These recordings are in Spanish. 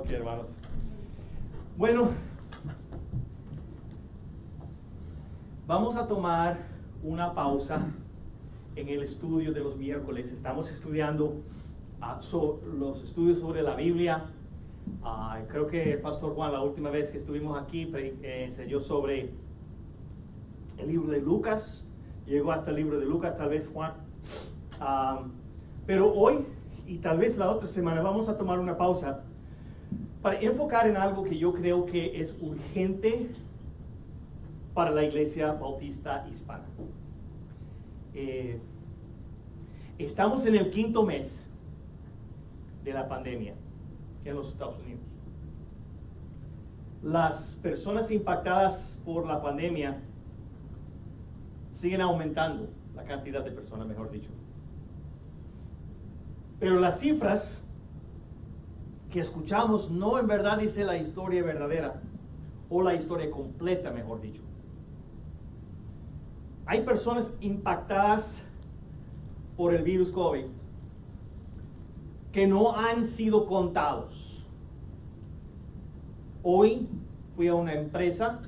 Ok, hermanos. Bueno, vamos a tomar una pausa en el estudio de los miércoles. Estamos estudiando los estudios sobre la Biblia. Creo que el pastor Juan, la última vez que estuvimos aquí, enseñó sobre el libro de Lucas. Llegó hasta el libro de Lucas, tal vez Juan. Pero hoy y tal vez la otra semana vamos a tomar una pausa para enfocar en algo que yo creo que es urgente para la Iglesia Bautista Hispana. Estamos en el 5º mes de la pandemia en los Estados Unidos. Las personas impactadas por la pandemia siguen aumentando, la cantidad de personas, mejor dicho. Pero las cifras que escuchamos no en verdad dice la historia verdadera, o la historia completa, mejor dicho. Hay personas impactadas por el virus COVID que no han sido contados. Hoy fui a una empresa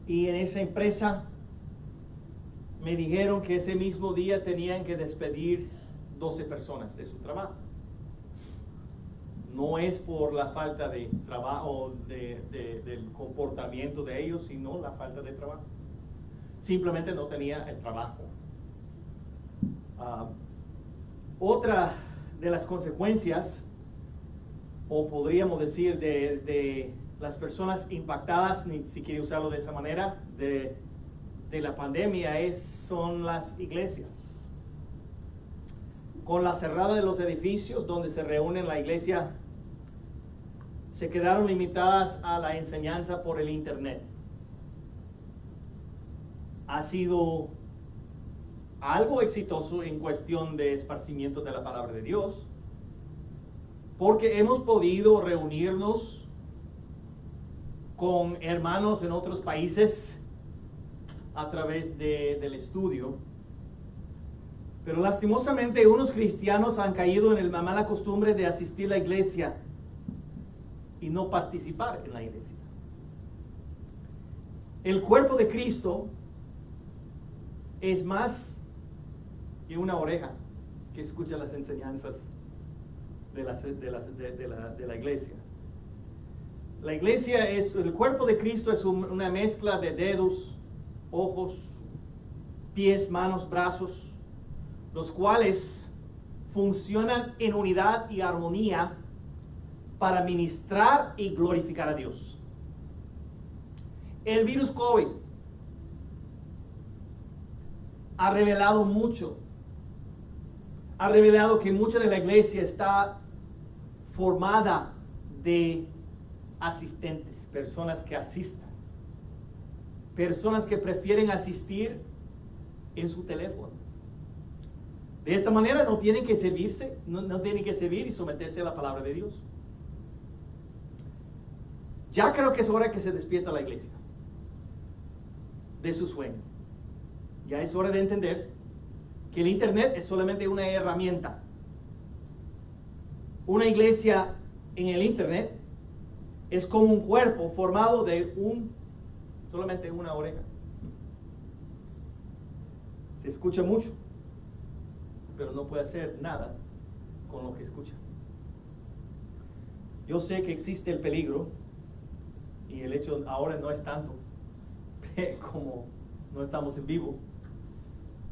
y en esa empresa me dijeron que ese mismo día tenían que despedir 12 personas de su trabajo. No es por la falta de trabajo, del comportamiento de ellos, sino la falta de trabajo. Simplemente no tenía el trabajo. Otra de las consecuencias, o podríamos decir de las personas impactadas, si quiere usarlo de esa manera, de la pandemia son las iglesias. Con la cerrada de los edificios donde se reúnen la iglesia, se quedaron limitadas a la enseñanza por el internet. Ha sido algo exitoso en cuestión de esparcimiento de la palabra de Dios, porque hemos podido reunirnos con hermanos en otros países a través del estudio. Pero lastimosamente unos cristianos han caído en la mala costumbre de asistir a la iglesia y no participar en la iglesia. El cuerpo de Cristo es más que una oreja que escucha las enseñanzas de la iglesia. La iglesia el cuerpo de Cristo es una mezcla de dedos, ojos, pies, manos, brazos, los cuales funcionan en unidad y armonía para ministrar y glorificar a Dios. El virus COVID ha revelado mucho. Ha revelado que mucha de la iglesia está formada de asistentes, personas que asistan, personas que prefieren asistir en su teléfono. De esta manera no tienen que servirse, no tienen que servir y someterse a la palabra de Dios. Ya creo que es hora que se despierta la iglesia de su sueño. Ya es hora de entender que el internet es solamente una herramienta. Una iglesia en el internet es como un cuerpo formado de solamente una oreja. Se escucha mucho, pero no puede hacer nada con lo que escucha. Yo sé que existe el peligro, y el hecho ahora no es tanto como no estamos en vivo,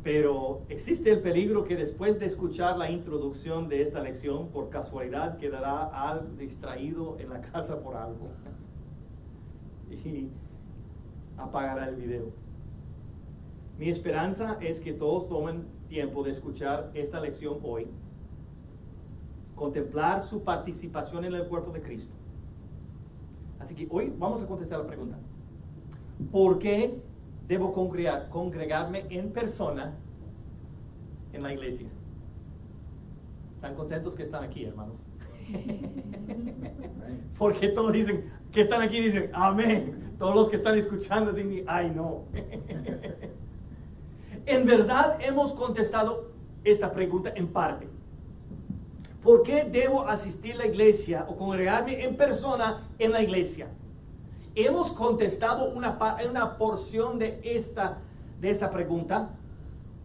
pero existe el peligro que después de escuchar la introducción de esta lección, por casualidad quedará distraído en la casa por algo y apagará el video. Mi esperanza es que todos tomen tiempo de escuchar esta lección hoy, contemplar su participación en el cuerpo de Cristo. Así que hoy vamos a contestar la pregunta: ¿por qué debo congregarme en persona en la iglesia? ¿Están contentos que están aquí, hermanos? Porque todos dicen que están aquí, dicen amén. Todos los que están escuchando dicen ay no. En verdad hemos contestado esta pregunta en parte. ¿Por qué debo asistir a la iglesia o congregarme en persona en la iglesia? Hemos contestado una porción de esta pregunta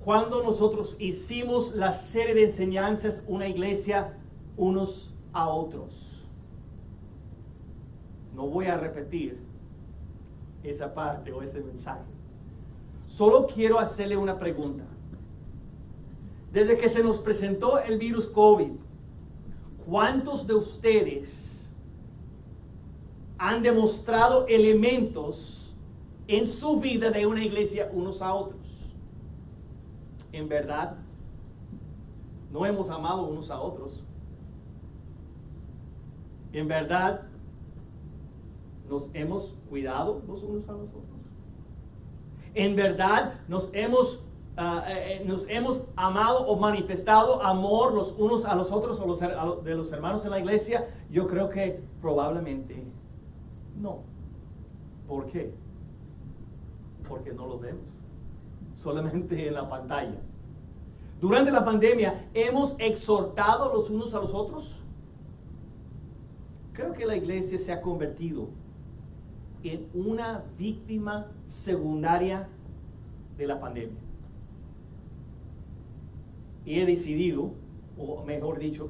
cuando nosotros hicimos la serie de enseñanzas Una iglesia unos a otros. No voy a repetir esa parte o ese mensaje. Solo quiero hacerle una pregunta. Desde que se nos presentó el virus COVID, ¿cuántos de ustedes han demostrado elementos en su vida de una iglesia unos a otros? En verdad, no hemos amado unos a otros. En verdad, nos hemos cuidado los unos a los otros. En verdad, nos hemos amado o manifestado amor los unos a los otros o de los hermanos en la iglesia. Yo creo que probablemente no. ¿Por qué? Porque no lo vemos, solamente en la pantalla. Durante la pandemia, ¿hemos exhortado los unos a los otros? Creo que la iglesia se ha convertido en una víctima secundaria de la pandemia. Y he decidido, o mejor dicho,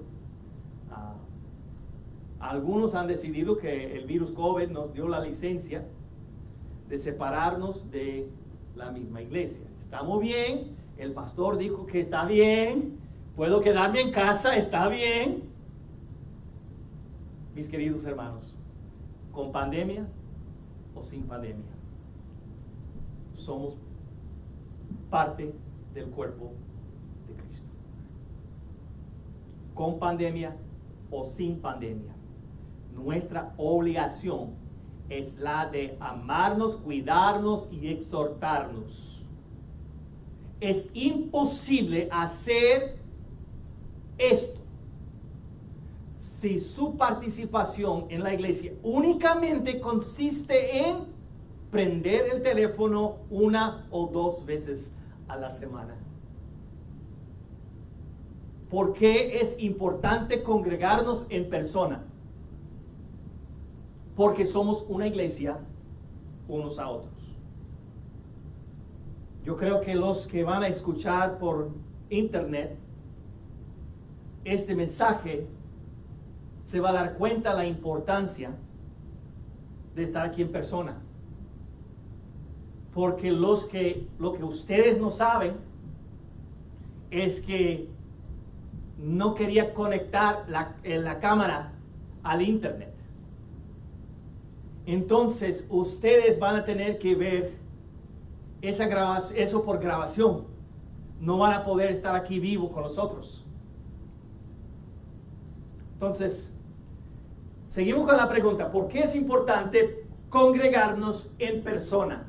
algunos han decidido que el virus COVID nos dio la licencia de separarnos de la misma iglesia. Estamos bien, el pastor dijo que está bien, puedo quedarme en casa, está bien. Mis queridos hermanos, con pandemia o sin pandemia, somos parte del cuerpo de Cristo. Con pandemia o sin pandemia, nuestra obligación es la de amarnos, cuidarnos y exhortarnos. Es imposible hacer esto si su participación en la iglesia únicamente consiste en prender el teléfono 1 o 2 veces a la semana. ¿Por qué es importante congregarnos en persona? Porque somos una iglesia unos a otros. Yo creo que los que van a escuchar por internet este mensaje se va a dar cuenta de la importancia de estar aquí en persona. Porque lo que ustedes no saben es que no quería conectar la cámara al internet. Entonces ustedes van a tener que ver eso por grabación. No van a poder estar aquí vivo con nosotros. Entonces, seguimos con la pregunta: ¿por qué es importante congregarnos en persona?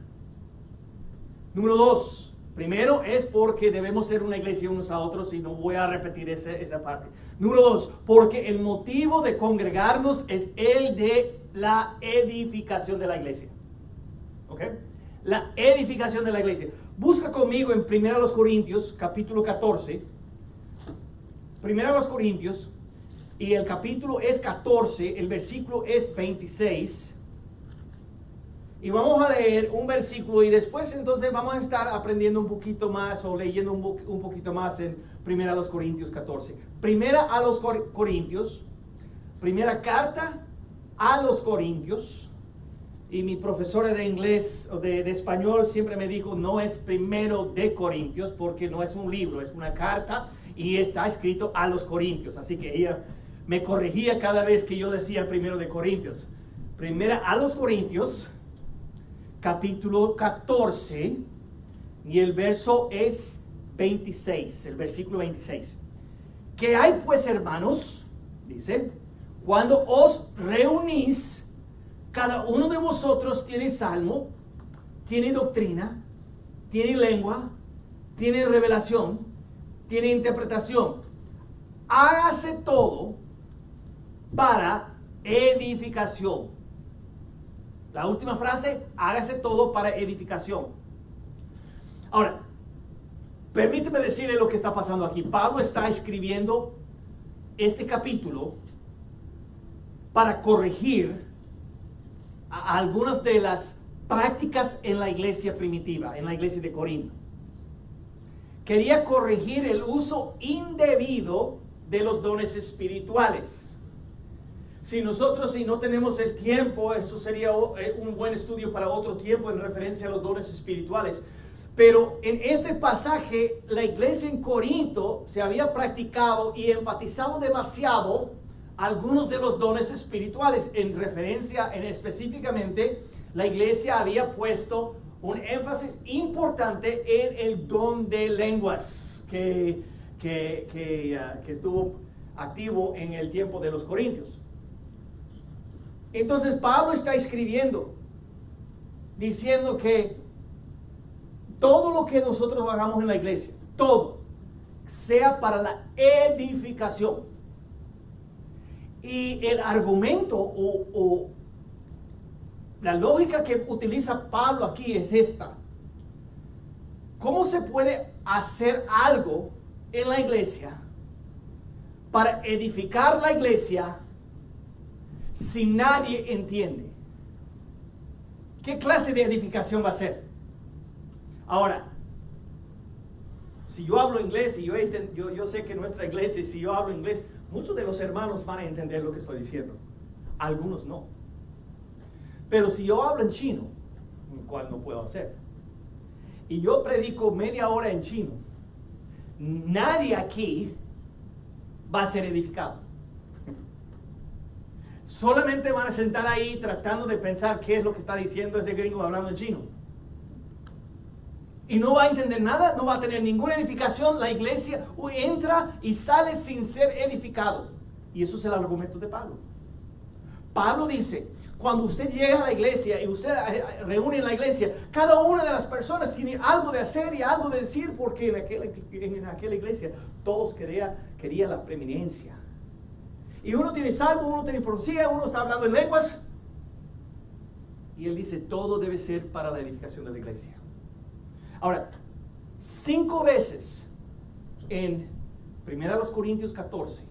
Número 2, primero es porque debemos ser una iglesia unos a otros, y no voy a repetir esa parte. Número 2, porque el motivo de congregarnos es el de la edificación de la iglesia. ¿Ok? La edificación de la iglesia. Busca conmigo en 1 Corintios, capítulo 14. 1 Corintios, y el capítulo es 14, el versículo es 26. Y vamos a leer un versículo y después entonces vamos a estar aprendiendo un poquito más o leyendo un poquito más en 1 Corintios 14. Primera carta a los Corintios. Y mi profesora de inglés o de español siempre me dijo: no es primero de Corintios, porque no es un libro, es una carta y está escrito a los Corintios. Así que ella me corregía cada vez que yo decía primero de Corintios. Primera a los Corintios, capítulo 14, y el verso es 26, el versículo 26. ¿Qué hay pues, hermanos? Dice: cuando os reunís, cada uno de vosotros tiene salmo, tiene doctrina, tiene lengua, tiene revelación, tiene interpretación. Hágase todo para edificación. La última frase: hágase todo para edificación. Ahora, permíteme decirle lo que está pasando aquí. Pablo está escribiendo este capítulo para corregir algunas de las prácticas en la iglesia primitiva, en la iglesia de Corinto. Quería corregir el uso indebido de los dones espirituales. Si no tenemos el tiempo, eso sería un buen estudio para otro tiempo en referencia a los dones espirituales. Pero en este pasaje, la iglesia en Corinto se había practicado y enfatizado demasiado algunos de los dones espirituales. En referencia, específicamente, la iglesia había puesto un énfasis importante en el don de lenguas que estuvo activo en el tiempo de los corintios. Entonces Pablo está escribiendo, diciendo que todo lo que nosotros hagamos en la iglesia, todo, sea para la edificación. Y el argumento o la lógica que utiliza Pablo aquí es esta. ¿Cómo se puede hacer algo en la iglesia para edificar la iglesia si nadie entiende? ¿Qué clase de edificación va a ser? Ahora, si yo hablo inglés y yo sé que nuestra iglesia, si yo hablo inglés, muchos de los hermanos van a entender lo que estoy diciendo. Algunos no. Pero si yo hablo en chino, cual no puedo hacer, y yo predico media hora en chino, nadie aquí va a ser edificado. Solamente van a sentar ahí tratando de pensar qué es lo que está diciendo ese gringo hablando en chino. Y no va a entender nada, no va a tener ninguna edificación. La iglesia entra y sale sin ser edificado. Y eso es el argumento de Pablo. Pablo dice, cuando usted llega a la iglesia y usted reúne en la iglesia, cada una de las personas tiene algo de hacer y algo de decir, porque en aquella iglesia todos querían la preeminencia. Y uno tiene salvo, uno tiene profecía, uno está hablando en lenguas. Y él dice, todo debe ser para la edificación de la iglesia. Ahora, 5 veces en 1 Corintios 14,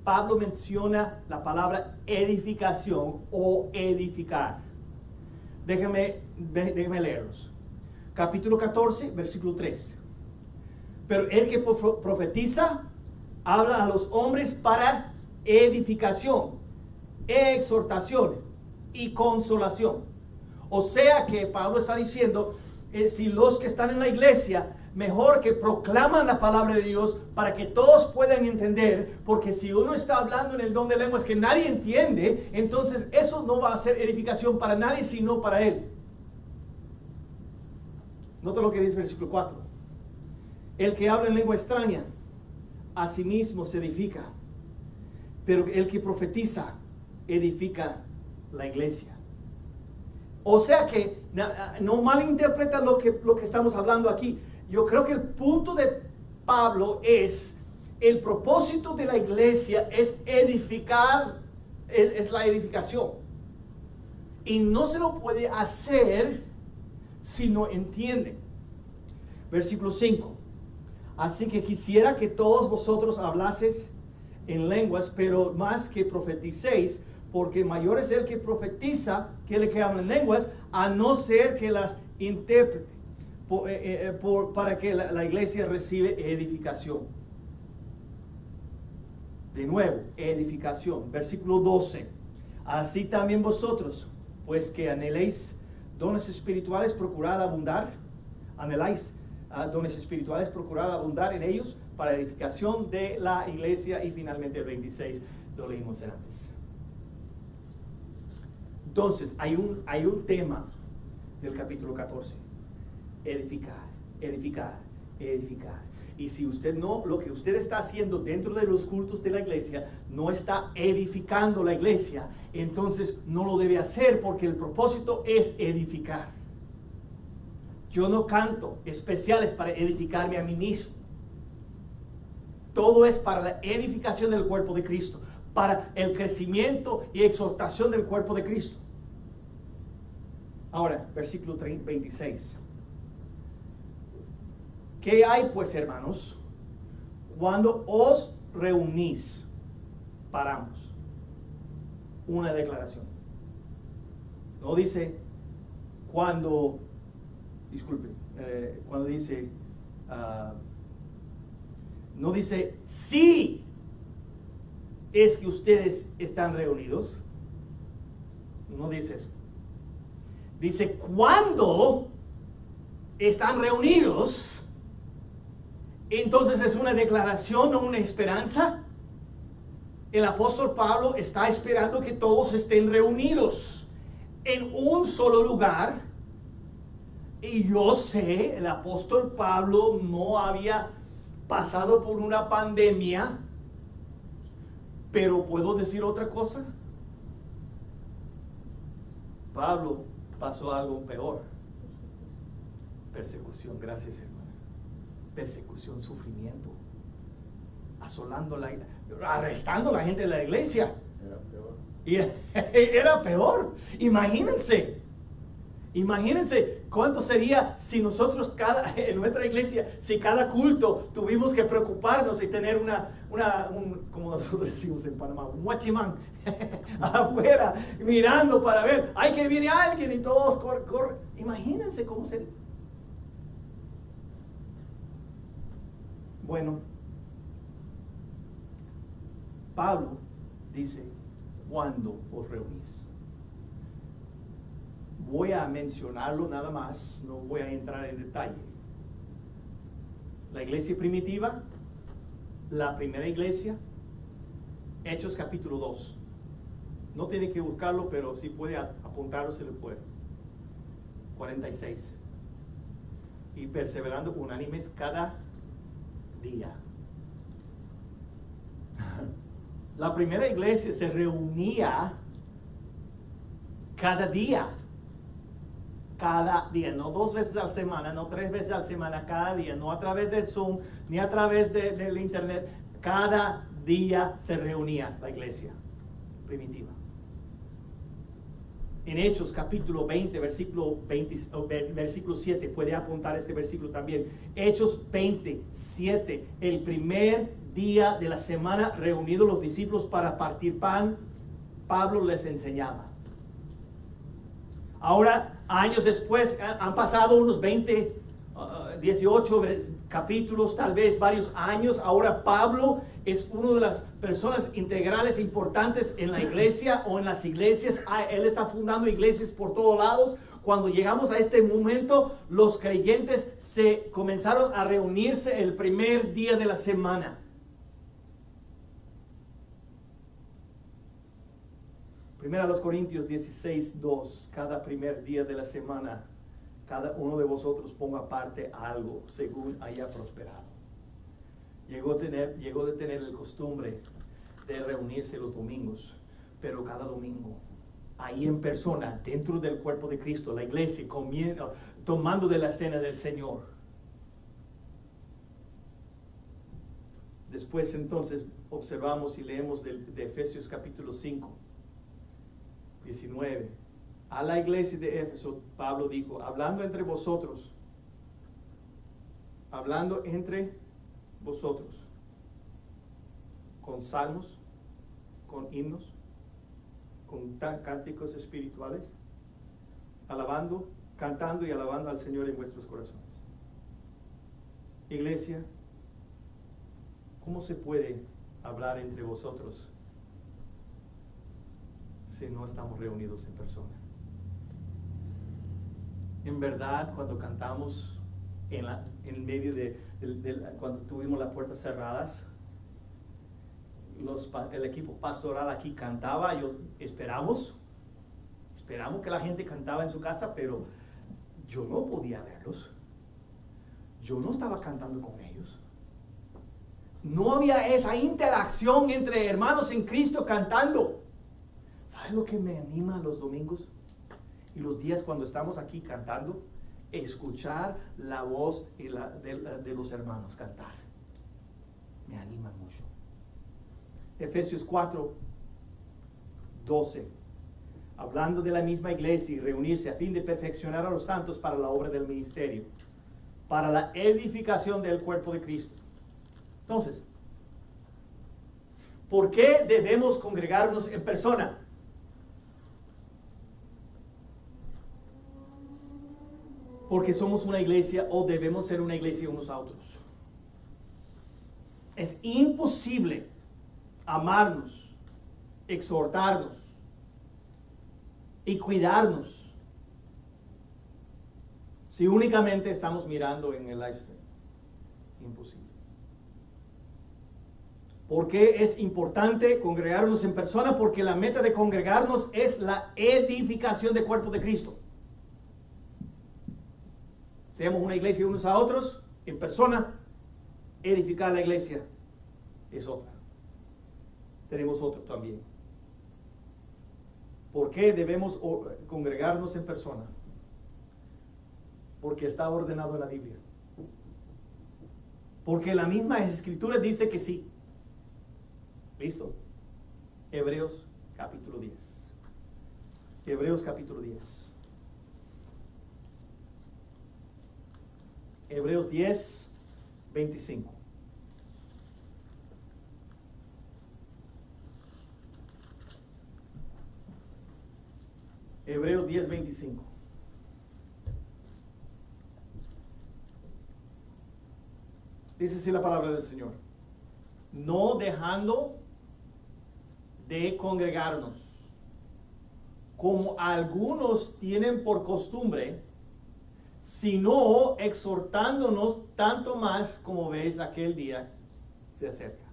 Pablo menciona la palabra edificación o edificar. Déjenme leerlos. Capítulo 14, versículo 3. Pero el que profetiza habla a los hombres para edificación, exhortación y consolación. O sea que Pablo está diciendo, si los que están en la iglesia, mejor que proclaman la palabra de Dios para que todos puedan entender, porque si uno está hablando en el don de lenguas que nadie entiende, entonces eso no va a ser edificación para nadie sino para él. Nota lo que dice el versículo 4. El que habla en lengua extraña a sí mismo se edifica, pero el que profetiza edifica la iglesia. O sea que no malinterpretan lo que estamos hablando aquí. Yo creo que el punto de Pablo es, el propósito de la iglesia es edificar, es la edificación. Y no se lo puede hacer si no entienden. Versículo 5. Así que quisiera que todos vosotros hablaseis en lenguas, pero más que profeticéis, porque mayor es el que profetiza que el que habla en lenguas, a no ser que las interprete, para que la iglesia recibe edificación. De nuevo, edificación. Versículo 12. Así también vosotros, pues que anheléis dones espirituales, procurad abundar. Anheláis dones espirituales, procurad abundar en ellos para edificación de la iglesia. Y finalmente el 26 lo leímos antes. Entonces, hay un tema del capítulo 14. Edificar, edificar, edificar. Y si usted no, lo que usted está haciendo dentro de los cultos de la iglesia, no está edificando la iglesia, entonces no lo debe hacer, porque el propósito es edificar. Yo no canto especiales para edificarme a mí mismo. Todo es para la edificación del cuerpo de Cristo, para el crecimiento y exhortación del cuerpo de Cristo. Ahora, versículo 26. ¿Qué hay pues, hermanos, cuando os reunís, paramos. Una declaración. No dice cuando, disculpe, cuando dice, no dice si es que ustedes están reunidos. No dice eso. Dice cuando están reunidos. Entonces es una declaración o una esperanza. El apóstol Pablo está esperando que todos estén reunidos en un solo lugar. Y yo sé, el apóstol Pablo no había pasado por una pandemia, pero ¿puedo decir otra cosa? Pablo pasó algo peor. Persecución, gracias hermano. Persecución, sufrimiento, asolando arrestando a la gente de la iglesia. Era peor. Y era peor. Imagínense cuánto sería si nosotros en nuestra iglesia, si cada culto tuvimos que preocuparnos y tener como nosotros decimos en Panamá, un guachimán afuera mirando para ver, ay, que viene alguien y todos corren. Imagínense cómo sería. Bueno, Pablo dice, ¿cuándo os reunís? Voy a mencionarlo nada más, no voy a entrar en detalle. La iglesia primitiva, la primera iglesia, Hechos capítulo 2. No tiene que buscarlo, pero si puede apuntarlo, se le puede. 46. Y perseverando unánimes cada día. La primera iglesia se reunía cada día, no 2 veces a la semana, no 3 veces a la semana, cada día, no a través del Zoom, ni a través del internet, cada día se reunía la iglesia primitiva. En Hechos capítulo 20, versículo 7, puede apuntar este versículo también. Hechos 27, el primer día de la semana, reunidos los discípulos para partir pan, Pablo les enseñaba. Ahora, años después, han pasado unos 18 capítulos, tal vez varios años. Ahora Pablo es una de las personas integrales importantes en la iglesia o en las iglesias. Él está fundando iglesias por todos lados. Cuando llegamos a este momento, los creyentes se comenzaron a reunirse el primer día de la semana. Primera a los Corintios 16:2, cada primer día de la semana, cada uno de vosotros ponga aparte algo según haya prosperado. Llegó de tener la costumbre de reunirse los domingos, pero cada domingo, ahí en persona, dentro del cuerpo de Cristo, la iglesia, tomando de la cena del Señor. Después entonces observamos y leemos de Efesios capítulo 5. 19. A la iglesia de Éfeso, Pablo dijo, hablando entre vosotros, con salmos, con himnos, con cánticos espirituales, cantando y alabando al Señor en vuestros corazones. Iglesia, ¿cómo se puede hablar entre vosotros si no estamos reunidos en persona? En verdad, cuando cantamos en medio cuando tuvimos las puertas cerradas, el equipo pastoral aquí cantaba. Esperamos que la gente cantaba en su casa, pero yo no podía verlos. Yo no estaba cantando con ellos. No había esa interacción entre hermanos en Cristo cantando. ¿Sabes lo que me anima los domingos y los días cuando estamos aquí cantando? Escuchar la voz de los hermanos cantar. Me anima mucho. Efesios 4:12. Hablando de la misma iglesia y reunirse a fin de perfeccionar a los santos para la obra del ministerio, para la edificación del cuerpo de Cristo. Entonces, ¿Por qué debemos congregarnos en persona? Porque somos una iglesia o debemos ser una iglesia unos a otros. Es imposible amarnos, exhortarnos y cuidarnos si únicamente estamos mirando en el live stream. Imposible. ¿Por qué es importante congregarnos en persona? Porque la meta de congregarnos es la edificación del cuerpo de Cristo. Seamos una iglesia unos a otros, en persona. Edificar la iglesia es otra. Tenemos otro también. ¿Por qué debemos congregarnos en persona? Porque está ordenado en la Biblia. Porque la misma Escritura dice que sí. ¿Listo? Hebreos capítulo 10. Hebreos capítulo 10. Hebreos 10, 25. Hebreos 10, 25. Dice así la palabra del Señor. No dejando de congregarnos, como algunos tienen por costumbre, sino exhortándonos tanto más como veis aquel día se acerca.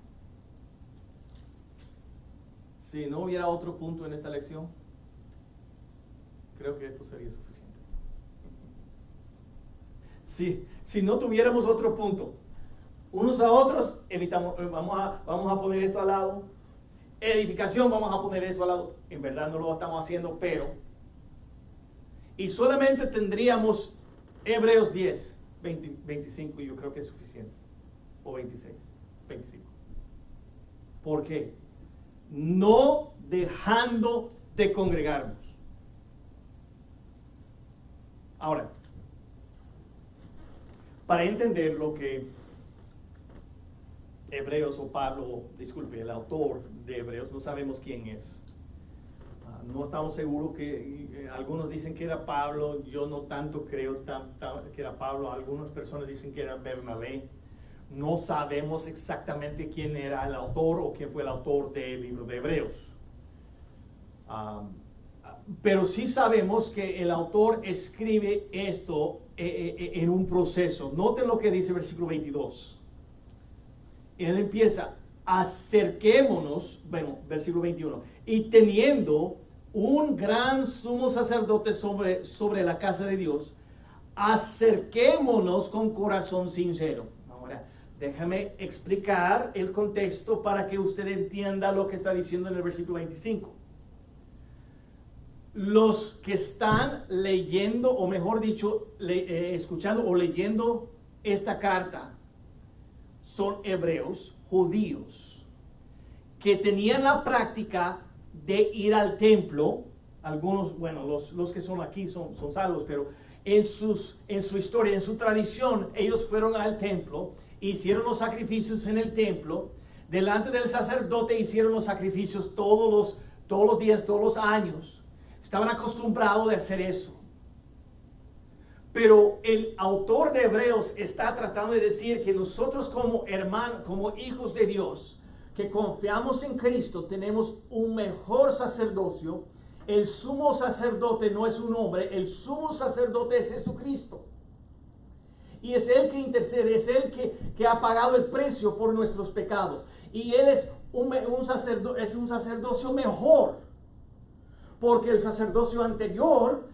Si no hubiera otro punto en esta lección, creo que esto sería suficiente. Si no tuviéramos otro punto, unos a otros, evitamos, vamos a poner esto al lado. Edificación, vamos a poner eso al lado. En verdad no lo estamos haciendo, pero. Y solamente tendríamos Hebreos 10, 25, y yo creo que es suficiente. O 26, 25. ¿Por qué? No dejando de congregarnos. Ahora, para entender lo que Hebreos o Pablo, disculpe, el autor de Hebreos, no sabemos quién es. No estamos seguros que algunos dicen que era Pablo, yo no tanto creo que era Pablo, algunas personas dicen que era Bernabé. No sabemos exactamente quién era el autor o quién fue el autor del libro de Hebreos. Pero sí sabemos que el autor escribe esto en un proceso. Noten lo que dice el versículo 22. Él empieza, acerquémonos, bueno, versículo 21, y teniendo un gran sumo sacerdote sobre la casa de Dios, acerquémonos con corazón sincero. Ahora, déjame explicar el contexto para que usted entienda lo que está diciendo en el versículo 25. Los que están leyendo, o mejor dicho, escuchando o leyendo esta carta, son hebreos, judíos, que tenían la práctica de ir al templo. Algunos, bueno, los que son aquí son salvos, pero en su historia, en su tradición, ellos fueron al templo, hicieron los sacrificios en el templo, delante del sacerdote hicieron los sacrificios todos los días, todos los años. Estaban acostumbrados de hacer eso. Pero el autor de Hebreos está tratando de decir que nosotros como hermanos, como hijos de Dios, que confiamos en Cristo, tenemos un mejor sacerdocio. El sumo sacerdote no es un hombre, el sumo sacerdote es Jesucristo. Y es Él que intercede, es Él que ha pagado el precio por nuestros pecados. Y Él es un sacerdocio mejor, porque el sacerdocio anterior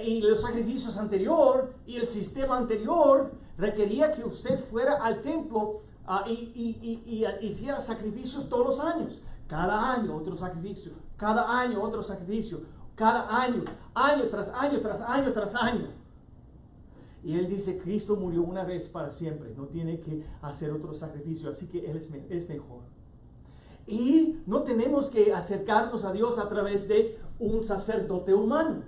y los sacrificios anterior y el sistema anterior requería que usted fuera al templo y hiciera sacrificios todos los años. Cada año otro sacrificio, cada año otro sacrificio, cada año, año tras año, tras año, tras año. Y Él dice, Cristo murió una vez para siempre, no tiene que hacer otro sacrificio, así que Él es mejor. Y no tenemos que acercarnos a Dios a través de un sacerdote humano.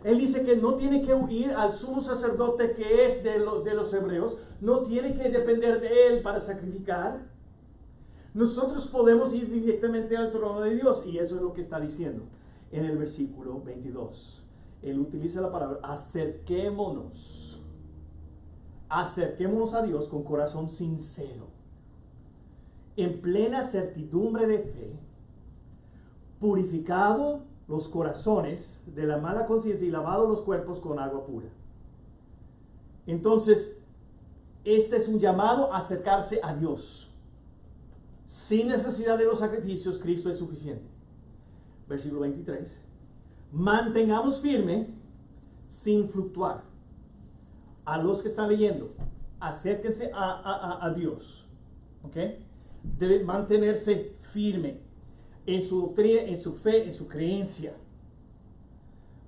Él dice que no tiene que huir al sumo sacerdote que es de los hebreos, no tiene que depender de él para sacrificar, Nosotros podemos ir directamente al trono de Dios, y eso es lo que está diciendo en el versículo 22. Él utiliza la palabra acerquémonos. Acerquémonos a Dios con corazón sincero, en plena certidumbre de fe, purificado los corazones de la mala conciencia y lavado los cuerpos con agua pura. Entonces, este es un llamado a acercarse a Dios. Sin necesidad de los sacrificios, Cristo es suficiente. Versículo 23. Mantengamos firme sin fluctuar. A los que están leyendo, acérquense a Dios. ¿Ok? Debe mantenerse firme en su doctrina, en su fe, en su creencia.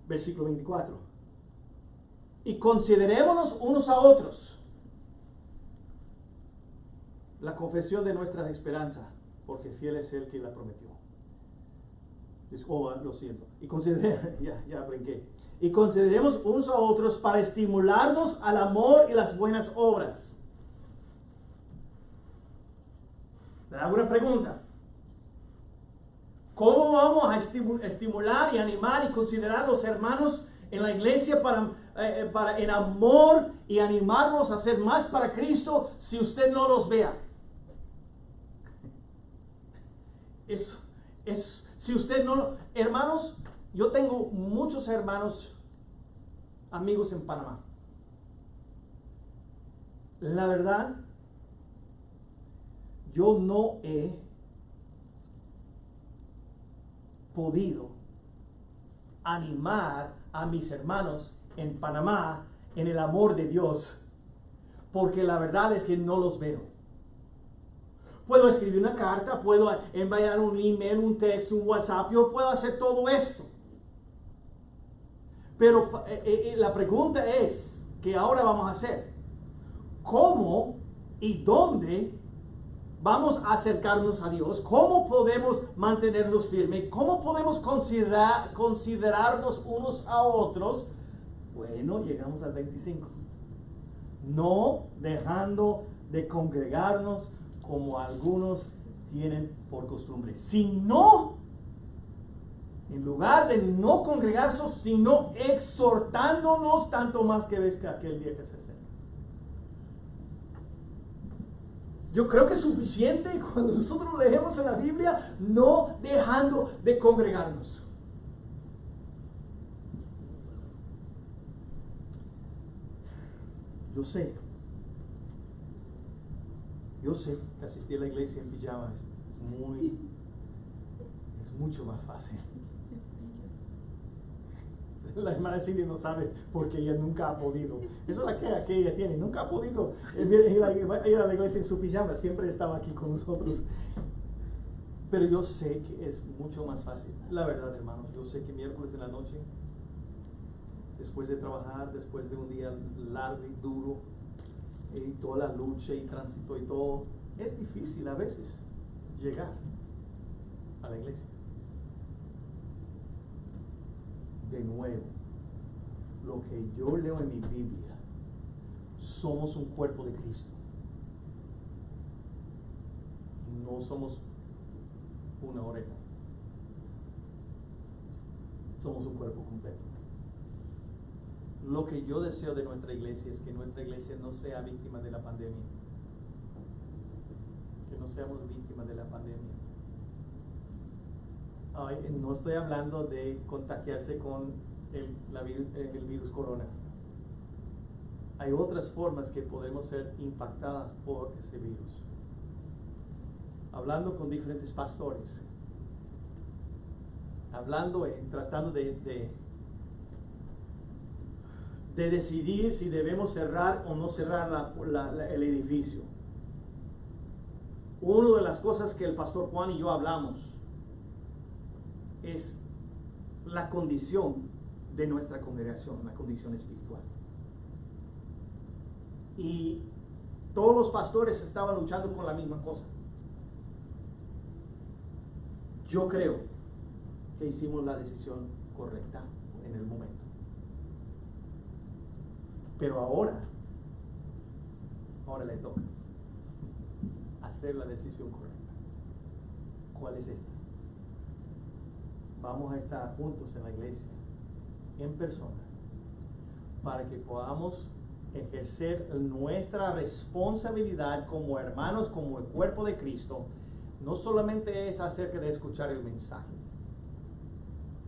Versículo 24. Y considerémonos unos a otros. La confesión de nuestra esperanza, porque fiel es el que la prometió. Lo siento. Y ya brinqué. Y consideremos unos a otros para estimularnos al amor y las buenas obras. Le hago una pregunta. ¿Cómo vamos a estimular y animar y considerar a los hermanos en la iglesia para en amor y animarlos a hacer más para Cristo si usted no los vea? Si usted no... Hermanos, yo tengo muchos hermanos, amigos en Panamá. La verdad, yo no he podido animar a mis hermanos en Panamá en el amor de Dios, porque la verdad es que no los veo. Puedo escribir una carta, puedo enviar un email, un texto, un WhatsApp, yo puedo hacer todo esto. Pero la pregunta es, ¿qué ahora vamos a hacer? ¿Cómo y dónde vamos a acercarnos a Dios? ¿Cómo podemos mantenernos firmes? ¿Cómo podemos considerarnos unos a otros? Bueno, llegamos al 25. No dejando de congregarnos como algunos tienen por costumbre, sino, en lugar de no congregarse, sino exhortándonos tanto más que ves que aquel día que se acerca. Yo creo que es suficiente cuando nosotros leemos en la Biblia, no dejando de congregarnos. Yo sé que asistir a la iglesia en pijama es mucho más fácil. La hermana Cindy no sabe porque ella nunca ha podido. Eso es la queja que ella tiene. Nunca ha podido ir a la iglesia en su pijama. Siempre estaba aquí con nosotros. Pero yo sé que es mucho más fácil. La verdad, hermanos, yo sé que miércoles en la noche, después de trabajar, después de un día largo y duro, y toda la lucha y tránsito y todo, es difícil a veces llegar a la iglesia. De nuevo, lo que yo leo en mi Biblia, somos un cuerpo de Cristo. No somos una oreja. Somos un cuerpo completo. Lo que yo deseo de nuestra iglesia es que nuestra iglesia no sea víctima de la pandemia. Que no seamos víctimas de la pandemia. No estoy hablando de contagiarse con el virus corona. Hay otras formas que podemos ser impactadas por ese virus. Hablando con diferentes pastores. Tratando de decidir si debemos cerrar o no cerrar el edificio. Una de las cosas que el pastor Juan y yo hablamos es la condición de nuestra congregación, la condición espiritual. Y todos los pastores estaban luchando con la misma cosa. Yo creo que hicimos la decisión correcta en el momento. Pero ahora le toca hacer la decisión correcta. ¿Cuál es esta? Vamos a estar juntos en la iglesia, en persona, para que podamos ejercer nuestra responsabilidad como hermanos, como el cuerpo de Cristo. No solamente es acerca de escuchar el mensaje,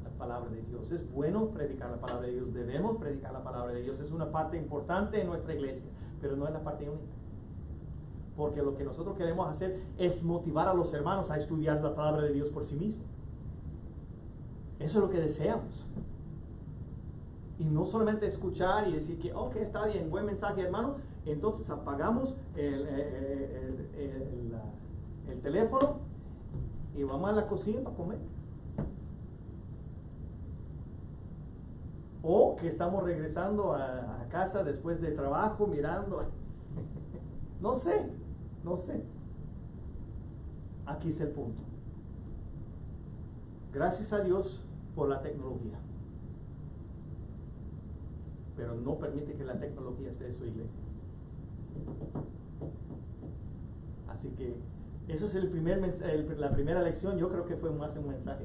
la palabra de Dios. Es bueno predicar la palabra de Dios, debemos predicar la palabra de Dios, es una parte importante en nuestra iglesia, pero no es la parte única. Porque lo que nosotros queremos hacer es motivar a los hermanos a estudiar la palabra de Dios por sí mismos. Eso es lo que deseamos. Y no solamente escuchar y decir que, ok, está bien, buen mensaje, hermano. Entonces apagamos el teléfono y vamos a la cocina para comer. O que estamos regresando a casa después de trabajo, mirando. No sé. Aquí es el punto. Gracias a Dios por la tecnología. Pero no permite que la tecnología sea su iglesia. Así que eso es la primera lección. Yo creo que fue más un mensaje.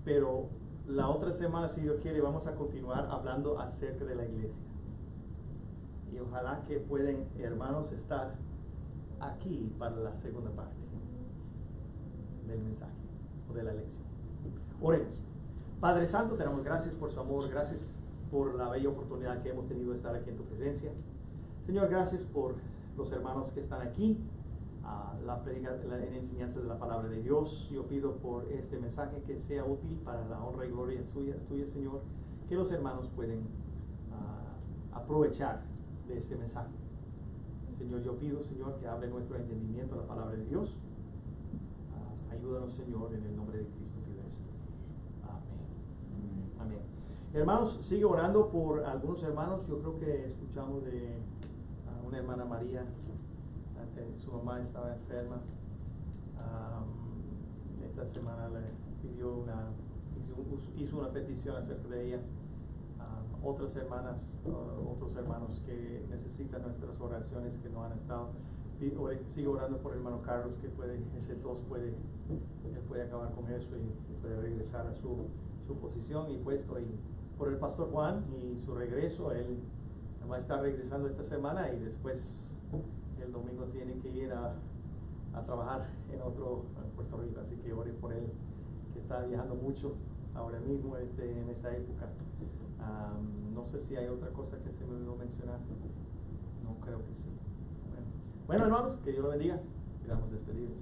Pero la otra semana, si Dios quiere, vamos a continuar hablando acerca de la iglesia. Y ojalá que puedan, hermanos, estar aquí para la segunda parte del mensaje o de la lección. Oremos. Padre Santo, te damos gracias por su amor, gracias por la bella oportunidad que hemos tenido de estar aquí en tu presencia. Señor, gracias por los hermanos que están aquí, la enseñanza de la palabra de Dios. Yo pido por este mensaje que sea útil para la honra y gloria tuya, Señor, que los hermanos pueden aprovechar de este mensaje. Señor, yo pido, Señor, que abre nuestro entendimiento a la palabra de Dios. Ayúdanos, Señor, en el nombre de Cristo pido esto. Amén. Amén. Hermanos, sigue orando por algunos hermanos. Yo creo que escuchamos de una hermana María. Su mamá estaba enferma. Esta semana le pidió hizo una petición acerca de ella. Otras hermanas, otros hermanos que necesitan nuestras oraciones, que no han estado. Sigue orando por el hermano Carlos, que ese tos puede acabar con eso y puede regresar a su posición y puesto. Y por el pastor Juan y su regreso, él va a estar regresando esta semana y después el domingo tiene que ir a trabajar en Puerto Rico, así que ore por él, que está viajando mucho ahora mismo en esta época. No sé si hay otra cosa que se me olvidó mencionar. No creo que sí. Bueno, hermanos, que Dios lo bendiga. Quedamos despedidos.